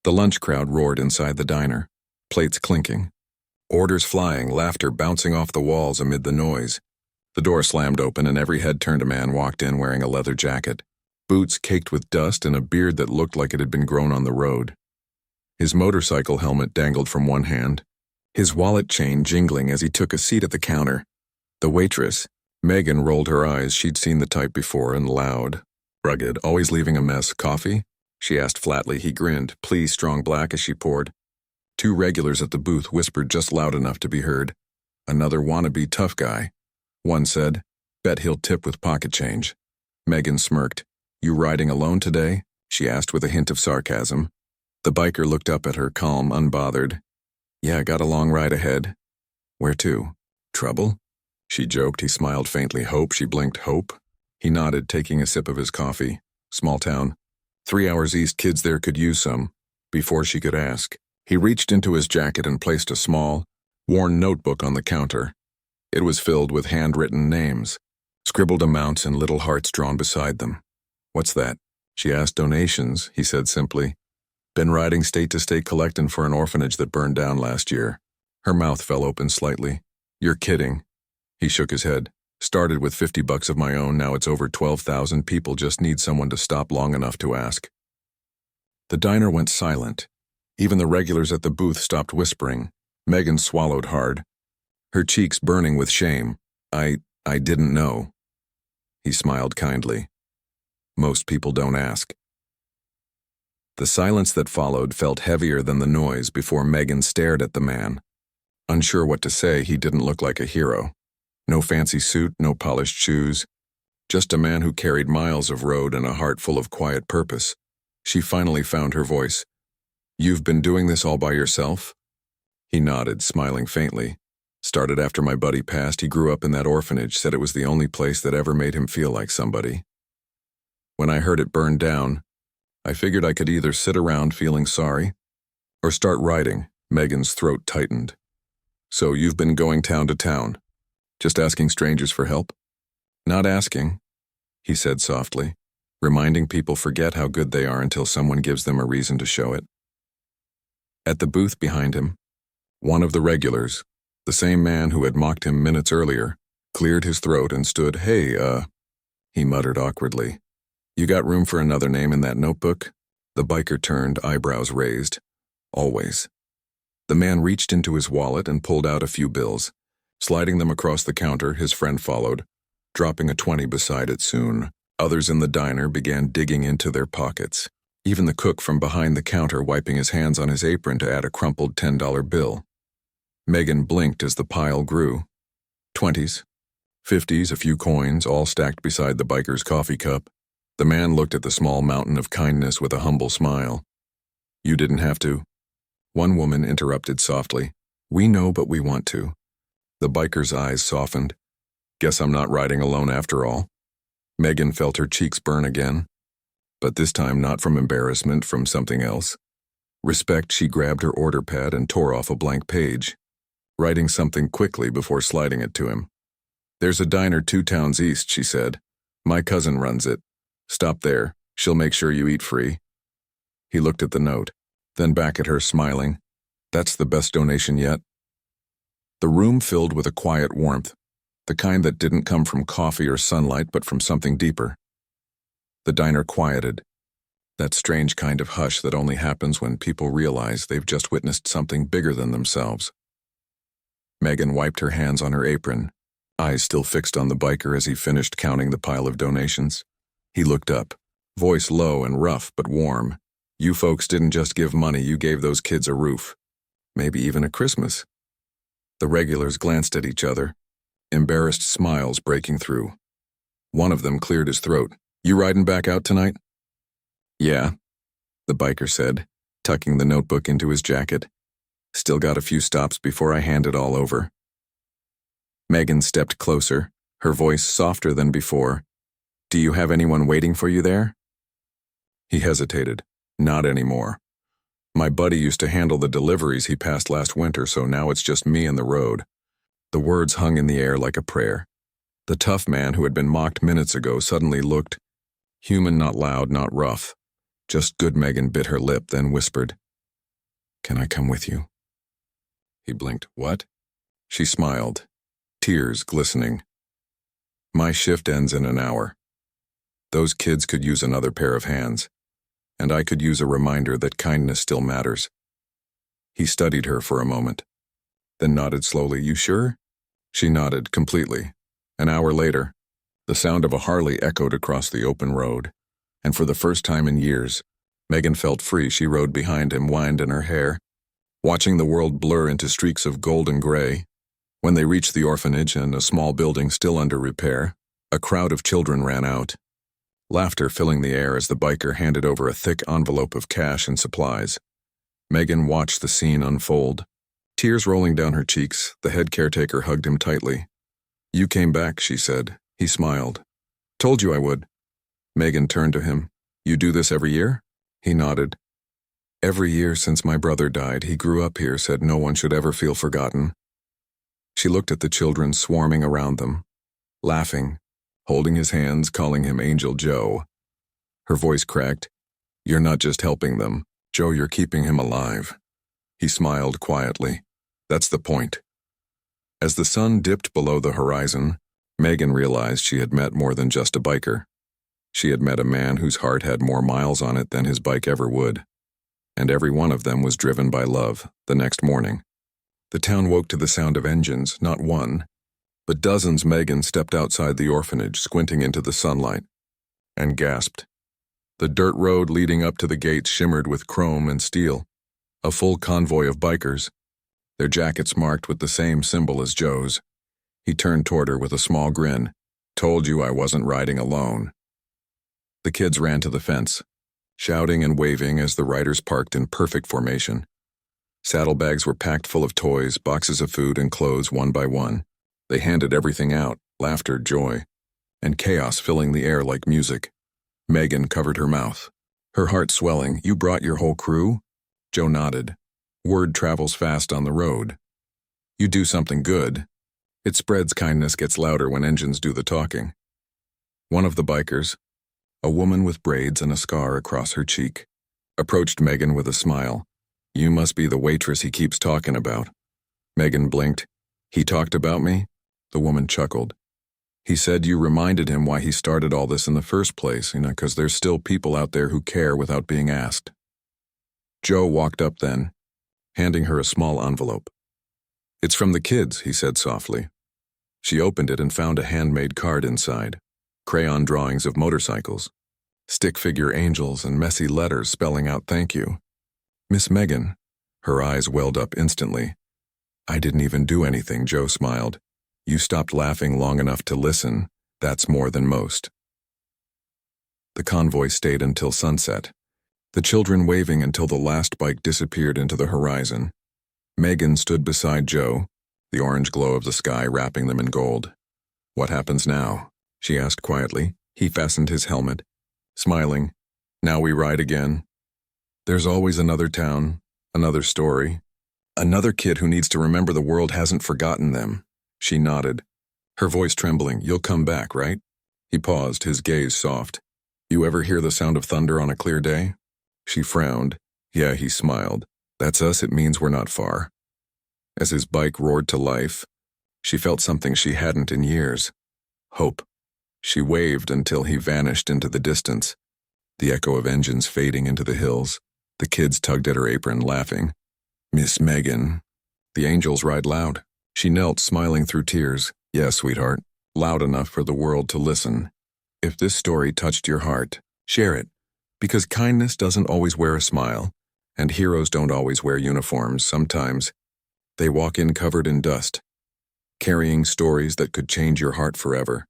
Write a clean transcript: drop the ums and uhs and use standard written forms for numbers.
The lunch crowd roared inside the diner, plates clinking. Orders flying, laughter bouncing off the walls amid the noise. The door slammed open and every head-turned man walked in wearing a leather jacket, boots caked with dust and a beard that looked like it had been grown on the road. His motorcycle helmet dangled from one hand, his wallet chain jingling as he took a seat at the counter. The waitress, Megan, rolled her eyes. She'd seen the type before, and loud, rugged, always leaving a mess. "Coffee?" she asked flatly. He grinned, "Please, strong black," as she poured. Two regulars at the booth whispered just loud enough to be heard. "Another wannabe tough guy." One said, "Bet he'll tip with pocket change." Megan smirked. "You riding alone today?" she asked with a hint of sarcasm. The biker looked up at her, calm, unbothered. "Yeah, got a long ride ahead." "Where to? Trouble?" she joked. He smiled faintly. "Hope?" She blinked. "Hope?" He nodded, taking a sip of his coffee. "Small town. 3 hours east, kids there could use some." Before she could ask, he reached into his jacket and placed a small, worn notebook on the counter. It was filled with handwritten names, scribbled amounts and little hearts drawn beside them. "What's that?" she asked. "Donations," he said simply. "Been riding state to state collecting for an orphanage that burned down last year." Her mouth fell open slightly. "You're kidding." He shook his head. "Started with $50 of my own, now it's over 12,000. People just need someone to stop long enough to ask." The diner went silent. Even the regulars at the booth stopped whispering. Megan swallowed hard, her cheeks burning with shame. I didn't know." He smiled kindly. "Most people don't ask." The silence that followed felt heavier than the noise before Megan stared at the man. Unsure what to say, he didn't look like a hero. No fancy suit, no polished shoes. Just a man who carried miles of road and a heart full of quiet purpose. She finally found her voice. "You've been doing this all by yourself?" He nodded, smiling faintly. "Started after my buddy passed. He grew up in that orphanage, said it was the only place that ever made him feel like somebody. When I heard it burned down, I figured I could either sit around feeling sorry or start writing." Megan's throat tightened. "So you've been going town to town, just asking strangers for help?" "Not asking," he said softly, "reminding people forget how good they are until someone gives them a reason to show it." At the booth behind him, one of the regulars, the same man who had mocked him minutes earlier, cleared his throat and stood. "Hey, he muttered awkwardly. "You got room for another name in that notebook?" The biker turned, eyebrows raised. "Always." The man reached into his wallet and pulled out a few bills. Sliding them across the counter, his friend followed, dropping a 20 beside it soon. Others in the diner began digging into their pockets. Even the cook from behind the counter wiping his hands on his apron to add a crumpled $10 bill. Megan blinked as the pile grew. 20s, 50s, a few coins, all stacked beside the biker's coffee cup. The man looked at the small mountain of kindness with a humble smile. "You didn't have to." One woman interrupted softly. "We know, but we want to." The biker's eyes softened. "Guess I'm not riding alone after all." Megan felt her cheeks burn again, but this time not from embarrassment, from something else. Respect. She grabbed her order pad and tore off a blank page, writing something quickly before sliding it to him. "There's a diner 2 towns east," she said. "My cousin runs it. Stop there. She'll make sure you eat free." He looked at the note, then back at her, smiling. "That's the best donation yet." The room filled with a quiet warmth, the kind that didn't come from coffee or sunlight but from something deeper. The diner quieted, that strange kind of hush that only happens when people realize they've just witnessed something bigger than themselves. Megan wiped her hands on her apron, eyes still fixed on the biker as he finished counting the pile of donations. He looked up, voice low and rough but warm. "You folks didn't just give money, you gave those kids a roof. Maybe even a Christmas." The regulars glanced at each other, embarrassed smiles breaking through. One of them cleared his throat. "You riding back out tonight?" "Yeah," the biker said, tucking the notebook into his jacket. "Still got a few stops before I hand it all over." Megan stepped closer, her voice softer than before. "Do you have anyone waiting for you there?" He hesitated. "Not anymore. My buddy used to handle the deliveries he passed last winter, so now it's just me and the road." The words hung in the air like a prayer. The tough man who had been mocked minutes ago suddenly looked human, not loud, not rough. Just good. Megan bit her lip, then whispered, Can I come with you? He blinked. What? She smiled, tears glistening. My shift ends in an hour. Those kids could use another pair of hands, and I could use a reminder that kindness still matters. He studied her for a moment, then nodded slowly. You sure? She nodded completely. An hour later, the sound of a Harley echoed across the open road, and for the first time in years, Megan felt free. She rode behind him, wind in her hair, watching the world blur into streaks of gold and gray. When they reached the orphanage and a small building still under repair, a crowd of children ran out, laughter filling the air as the biker handed over a thick envelope of cash and supplies. Megan watched the scene unfold, tears rolling down her cheeks. The head caretaker hugged him tightly. You came back, she said. He smiled. Told you I would. Megan turned to him. You do this every year? He nodded. Every year since my brother died. He grew up here, said no one should ever feel forgotten. She looked at the children swarming around them, laughing, holding his hands, calling him Angel Joe. Her voice cracked. You're not just helping them, Joe, you're keeping him alive. He smiled quietly. That's the point. As the sun dipped below the horizon, Megan realized she had met more than just a biker. She had met a man whose heart had more miles on it than his bike ever would. And every one of them was driven by love. The next morning, the town woke to the sound of engines, not one, but dozens. Megan stepped outside the orphanage, squinting into the sunlight, and gasped. The dirt road leading up to the gates shimmered with chrome and steel. A full convoy of bikers, their jackets marked with the same symbol as Joe's. He turned toward her with a small grin. Told you I wasn't riding alone. The kids ran to the fence, shouting and waving as the riders parked in perfect formation. Saddlebags were packed full of toys, boxes of food and clothes one by one. They handed everything out, laughter, joy, and chaos filling the air like music. Megan covered her mouth, her heart swelling. You brought your whole crew? Joe nodded. Word travels fast on the road. You do something good. It spreads. Kindness gets louder when engines do the talking. One of the bikers, a woman with braids and a scar across her cheek, approached Megan with a smile. You must be the waitress he keeps talking about. Megan blinked. He talked about me? The woman chuckled. He said you reminded him why he started all this in the first place, because there's still people out there who care without being asked. Joe walked up then, handing her a small envelope. It's from the kids, he said softly. She opened it and found a handmade card inside. Crayon drawings of motorcycles, stick figure angels, and messy letters spelling out thank you. Miss Megan. Her eyes welled up instantly. I didn't even do anything, Joe smiled. You stopped laughing long enough to listen. That's more than most. The convoy stayed until sunset, the children waving until the last bike disappeared into the horizon. Megan stood beside Joe, the orange glow of the sky wrapping them in gold. What happens now? She asked quietly. He fastened his helmet, smiling. Now we ride again. There's always another town, another story, another kid who needs to remember the world hasn't forgotten them. She nodded, her voice trembling. You'll come back, right? He paused, his gaze soft. You ever hear the sound of thunder on a clear day? She frowned. Yeah, he smiled. That's us. It means we're not far. As his bike roared to life, she felt something she hadn't in years. Hope. She waved until he vanished into the distance, the echo of engines fading into the hills. The kids tugged at her apron, laughing. Miss Megan. The angels ride loud. She knelt, smiling through tears. Yes, sweetheart. Loud enough for the world to listen. If this story touched your heart, share it. Because kindness doesn't always wear a smile, and heroes don't always wear uniforms. Sometimes they walk in covered in dust, carrying stories that could change your heart forever.